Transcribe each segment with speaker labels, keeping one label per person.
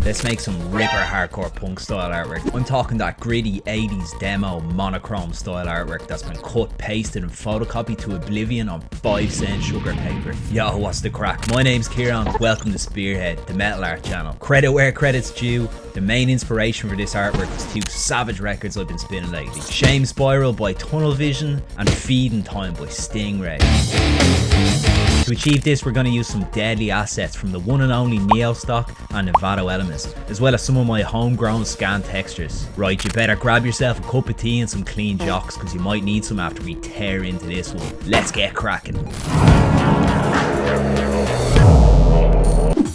Speaker 1: Let's make some ripper hardcore punk style artwork. I'm talking that gritty 80s demo monochrome style artwork that's been cut, pasted and photocopied to oblivion on 5-cent sugar paper. Yo, what's the crack? My name's Huion, welcome to Spearhead, the metal art channel. Credit where credit's due, the main inspiration for this artwork was two savage records I've been spinning lately. Shame Spiral by Tunnel Vision and Feeding Time by Stingray. To achieve this, we're going to use some deadly assets from the one and only Neo stock and Envato Elements, as well as some of my homegrown scan textures. Right, you better grab yourself a cup of tea and some clean jocks, because you might need some after we tear into this one. Let's get cracking.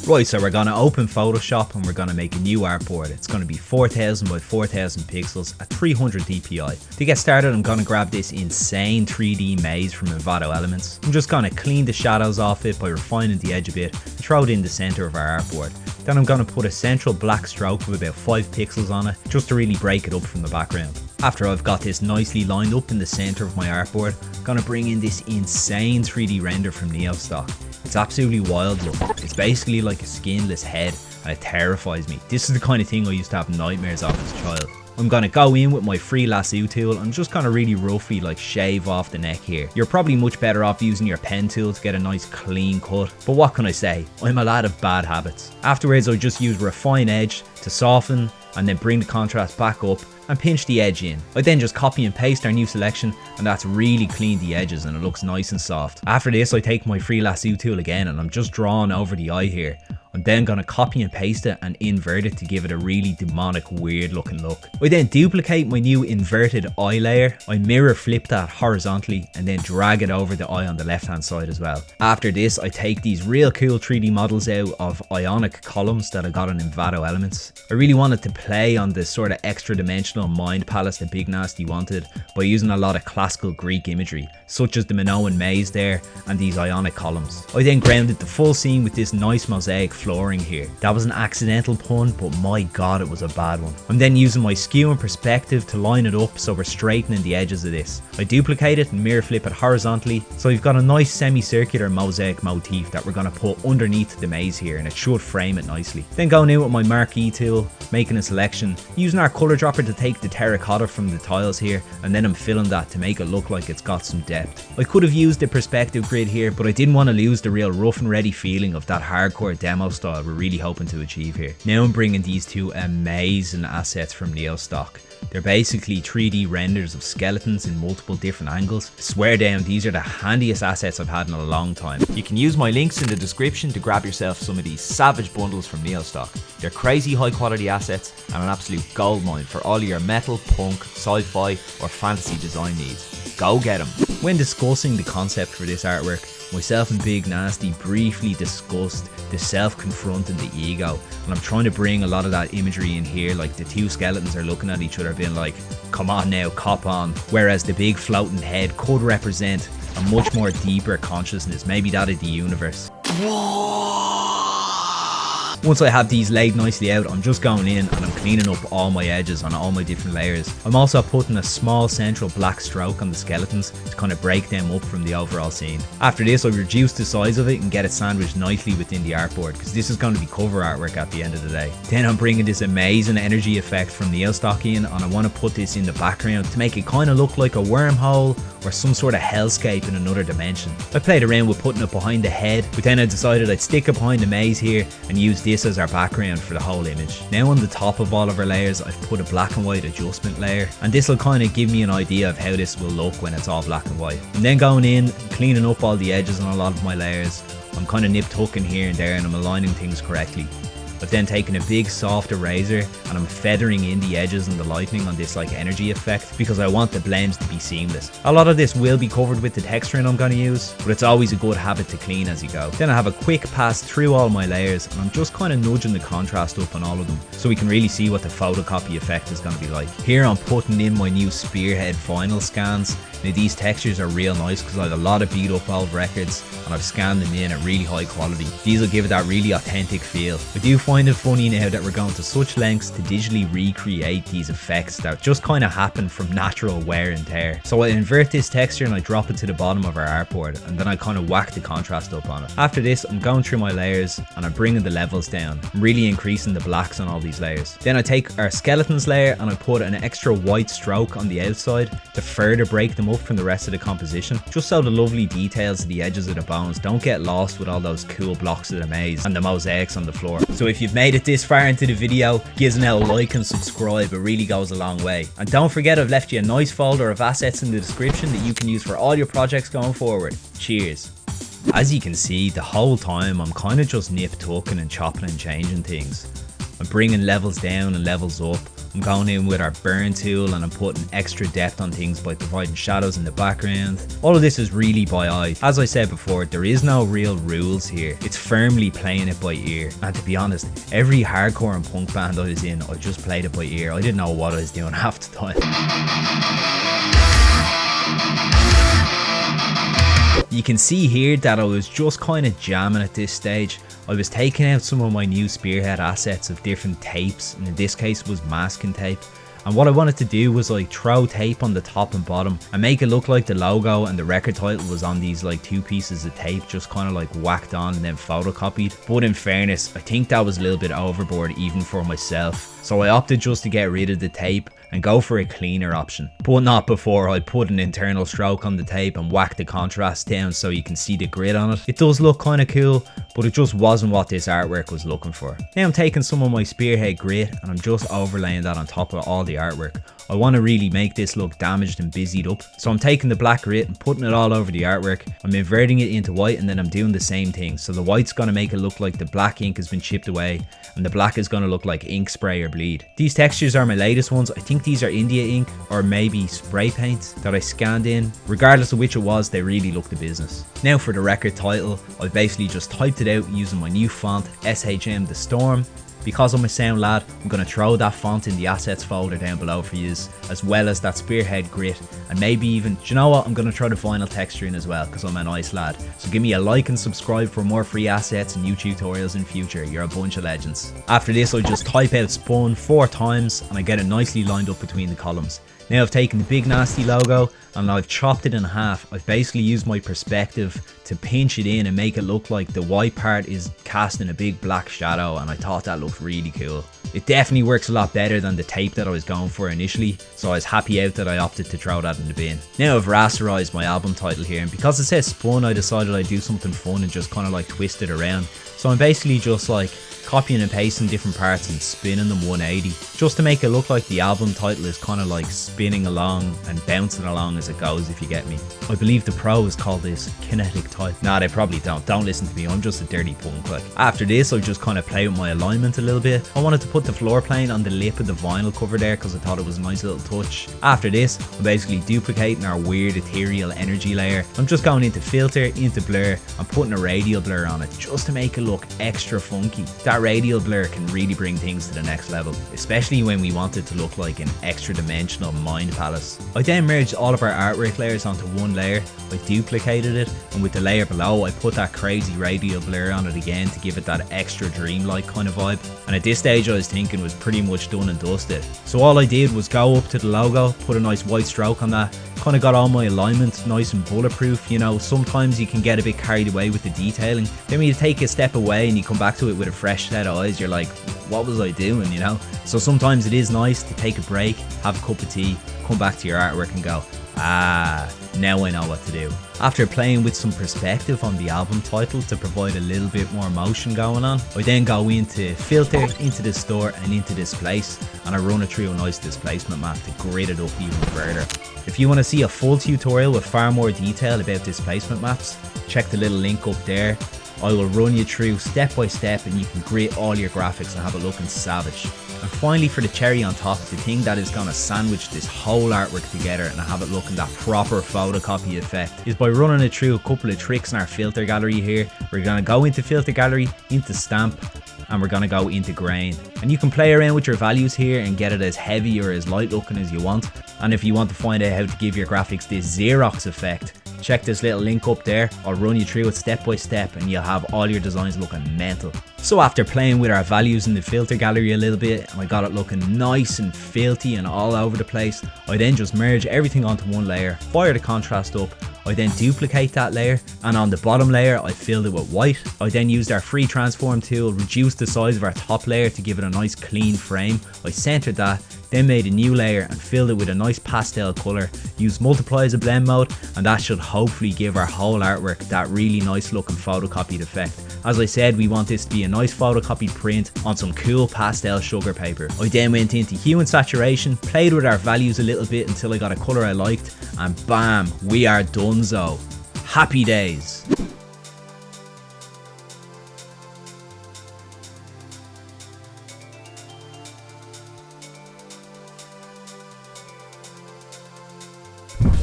Speaker 1: Right, so we're going to open Photoshop and we're going to make a new artboard. It's going to be 4000 by 4000 pixels at 300 dpi. To get started, I'm going to grab this insane 3D maze from Envato Elements. I'm just going to clean the shadows off it by refining the edge a bit and throw it in the center of our artboard. Then I'm going to put a central black stroke of about 5 pixels on it, just to really break it up from the background. After I've got this nicely lined up in the center of my artboard, I'm going to bring in this insane 3D render from Neo stock. It's absolutely wild looking. It's basically like a skinless head and it terrifies me. This is the kind of thing I used to have nightmares of as a child. I'm going to go in with my free lasso tool and just kind of really roughly like shave off the neck here. You're probably much better off using your pen tool to get a nice clean cut, but what can I say? I'm a lad of bad habits. Afterwards I just use refine edge to soften and then bring the contrast back up and pinch the edge in. I then just copy and paste our new selection and that's really cleaned the edges and it looks nice and soft. After this I take my free lasso tool again and I'm just drawing over the eye here. I'm then going to copy and paste it and invert it to give it a really demonic weird looking look. I then duplicate my new inverted eye layer. I mirror flip that horizontally and then drag it over the eye on the left hand side as well. After this I take these real cool 3D models out of ionic columns that I got on Envato Elements. I really wanted to play on the sort of extra dimensional mind palace that Big Nasty wanted by using a lot of classical Greek imagery such as the Minoan maze there and these ionic columns. I then grounded the full scene with this nice mosaic flooring here. That was an accidental pun, but my god it was a bad one. I'm then using my skew and perspective to line it up so we're straightening the edges of this. I duplicate it and mirror flip it horizontally so we've got a nice semicircular mosaic motif that we're going to put underneath the maze here and it should frame it nicely. Then going in with my marquee tool, making a selection, using our colour dropper to take the terracotta from the tiles here and then I'm filling that to make it look like it's got some depth. I could have used the perspective grid here, but I didn't want to lose the real rough and ready feeling of that hardcore demo style we're really hoping to achieve here. Now I'm bringing these two amazing assets from Neo stock. They're basically 3D renders of skeletons in multiple different angles. Swear down, these are the handiest assets I've had in a long time. You can use my links in the description to grab yourself some of these savage bundles from Neo stock. They're crazy high quality assets and an absolute goldmine for all your metal, punk, sci-fi or fantasy design needs. Go get them. When discussing the concept for this artwork, myself and Big Nasty briefly discussed the self-confronting the ego, and I'm trying to bring a lot of that imagery in here, like the two skeletons are looking at each other being like, come on now, cop on, whereas the big floating head could represent a much more deeper consciousness, maybe that of the universe. Once I have these laid nicely out, I'm just going in and I'm cleaning up all my edges on all my different layers. I'm also putting a small central black stroke on the skeletons to kind of break them up from the overall scene. After this I reduce the size of it and get it sandwiched nicely within the artboard because this is going to be cover artwork at the end of the day. Then I'm bringing this amazing energy effect from Neo stock in and I want to put this in the background to make it kind of look like a wormhole or some sort of hellscape in another dimension. I played around with putting it behind the head, but then I decided I'd stick it behind the maze here and use this as our background for the whole image. Now on the top of all of our layers I've put a black and white adjustment layer and this will kind of give me an idea of how this will look when it's all black and white. And then going in, cleaning up all the edges on a lot of my layers. I'm kind of nip tucking here and there and I'm aligning things correctly. I've then taken a big soft eraser and I'm feathering in the edges and the lightning on this like energy effect because I want the blends to be seamless. A lot of this will be covered with the texturing I'm going to use, but it's always a good habit to clean as you go. Then I have a quick pass through all my layers and I'm just kind of nudging the contrast up on all of them so we can really see what the photocopy effect is going to be like. Here I'm putting in my new Spearhead vinyl scans. Now these textures are real nice because I have a lot of beat up old records and I've scanned them in at really high quality. These will give it that really authentic feel. I do find it funny now that we're going to such lengths to digitally recreate these effects that just kind of happen from natural wear and tear. So I invert this texture and I drop it to the bottom of our artboard, and then I kind of whack the contrast up on it. After this, I'm going through my layers and I'm bringing the levels down. I'm really increasing the blacks on all these layers. Then I take our skeletons layer and I put an extra white stroke on the outside to further break them up from the rest of the composition, just so the lovely details of the edges of the bones don't get lost with all those cool blocks of the maze and the mosaics on the floor. So if you've made it this far into the video, give us a like and subscribe, it really goes a long way. And don't forget, I've left you a nice folder of assets in the description that you can use for all your projects going forward. Cheers. As you can see, the whole time I'm kind of just nip tucking and chopping and changing things. I'm bringing levels down and levels up. I'm going in with our burn tool and I'm putting extra depth on things by providing shadows in the background. All of this is really by eye. As I said before, there is no real rules here. It's firmly playing it by ear. And to be honest, every hardcore and punk band I was in, I just played it by ear. I didn't know what I was doing half the time. You can see here that I was just kind of jamming at this stage. I was taking out some of my new Spearhead assets of different tapes, and in this case was masking tape. And what I wanted to do was like throw tape on the top and bottom and make it look like the logo and the record title was on these like two pieces of tape, just kind of like whacked on and then photocopied. But in fairness, I think that was a little bit overboard even for myself. So I opted just to get rid of the tape and go for a cleaner option, but not before I put an internal stroke on the tape and whack the contrast down so you can see the grid on it. It does look kind of cool, but it just wasn't what this artwork was looking for. Now I'm taking some of my Spearhead grit and I'm just overlaying that on top of all the artwork. I want to really make this look damaged and busied up, so I'm taking the black grit and putting it all over the artwork. I'm inverting it into white and then I'm doing the same thing. So the white's going to make it look like the black ink has been chipped away and the black is going to look like ink spray or bleed. These textures are my latest ones. I think these are India ink or maybe spray paint that I scanned in. Regardless of which it was, they really look the business. Now for the record title, I basically just typed it out using my new font SHM The Storm. Because I'm a sound lad, I'm going to throw that font in the assets folder down below for you, as well as that Spearhead grit, and maybe even, do you know what, I'm going to throw the vinyl texture in as well because I'm a nice lad. So give me a like and subscribe for more free assets and new tutorials in future. You're a bunch of legends. After this, I just type out spun 4 times and I get it nicely lined up between the columns. Now I've taken the Big Nasty logo and I've chopped it in half. I've basically used my perspective to pinch it in and make it look like the white part is casting a big black shadow, and I thought that looked really cool. It definitely works a lot better than the tape that I was going for initially, so I was happy out that I opted to throw that in the bin. Now I've rasterized my album title here, and because it says spun, I decided I'd do something fun and just kind of like twist it around. So I'm basically just like copying and pasting different parts and spinning them 180 just to make it look like the album title is kind of like spinning along and bouncing along as it goes, if you get me. I believe the pros call this kinetic type. Nah, they probably don't listen to me, I'm just a dirty punk. Like, after this I just kind of play with my alignment a little bit. I wanted to put the floor plane on the lip of the vinyl cover there because I thought it was a nice little touch. After this I'm basically duplicating our weird ethereal energy layer. I'm just going into filter, into blur, and putting a radial blur on it just to make it look extra funky. That radial blur can really bring things to the next level, especially when we want it to look like an extra dimensional mind palace. I then merged all of our artwork layers onto one layer. I duplicated it, and with the layer below I put that crazy radial blur on it again to give it that extra dreamlike kind of vibe. And at this stage I was thinking was pretty much done and dusted. So all I did was go up to the logo, put a nice white stroke on that, kind of got all my alignment nice and bulletproof. You know, sometimes you can get a bit carried away with the detailing. Then when you take a step away and you come back to it with a fresh set of eyes, you're like, what was I doing, you know? So sometimes it is nice to take a break, have a cup of tea, come back to your artwork and go, ah, now I know what to do. After playing with some perspective on the album title to provide a little bit more motion going on, I then go into filter, into the store and into displace, and I run it through a nice displacement map to grid it up even further. If you want to see a full tutorial with far more detail about displacement maps, check the little link up there. I will run you through step by step and you can grid all your graphics and have it looking savage. And finally, for the cherry on top, the thing that is going to sandwich this whole artwork together and have it looking that proper photocopy effect is by running it through a couple of tricks in our filter gallery here. We're going to go into filter gallery, into stamp, and we're gonna go into grain. And you can play around with your values here and get it as heavy or as light looking as you want. And if you want to find out how to give your graphics this Xerox effect, check this little link up there. I'll run you through it step by step and you'll have all your designs looking mental. So after playing with our values in the filter gallery a little bit, and I got it looking nice and filthy and all over the place, I then just merge everything onto one layer, fire the contrast up, I then duplicate that layer, and on the bottom layer I filled it with white. I then used our free transform tool, reduced the size of our top layer to give it a nice clean frame. I centered that, then made a new layer and filled it with a nice pastel colour, used multiply as a blend mode, and that should hopefully give our whole artwork that really nice looking photocopied effect. As I said, we want this to be a nice photocopied print on some cool pastel sugar paper. I then went into hue and saturation, played with our values a little bit until I got a colour I liked, and bam, we are donezo. Happy days.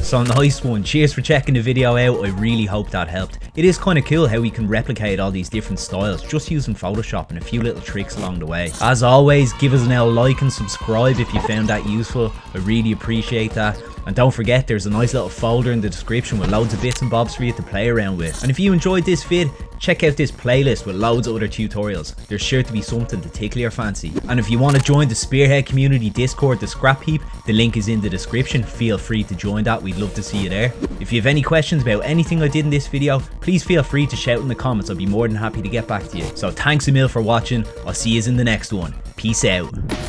Speaker 1: So nice one, cheers for checking the video out, I really hope that helped. It is kind of cool how we can replicate all these different styles just using Photoshop and a few little tricks along the way. As always, give us a like and subscribe if you found that useful, I really appreciate that. And don't forget, there's a nice little folder in the description with loads of bits and bobs for you to play around with. And if you enjoyed this vid, check out this playlist with loads of other tutorials. There's sure to be something to tickle your fancy. And if you want to join the Spearhead community Discord, the Scrap Heap, the link is in the description. Feel free to join that, we'd love to see you there. If you have any questions about anything I did in this video, please feel free to shout in the comments, I'll be more than happy to get back to you. So thanks a mil for watching, I'll see you in the next one. Peace out.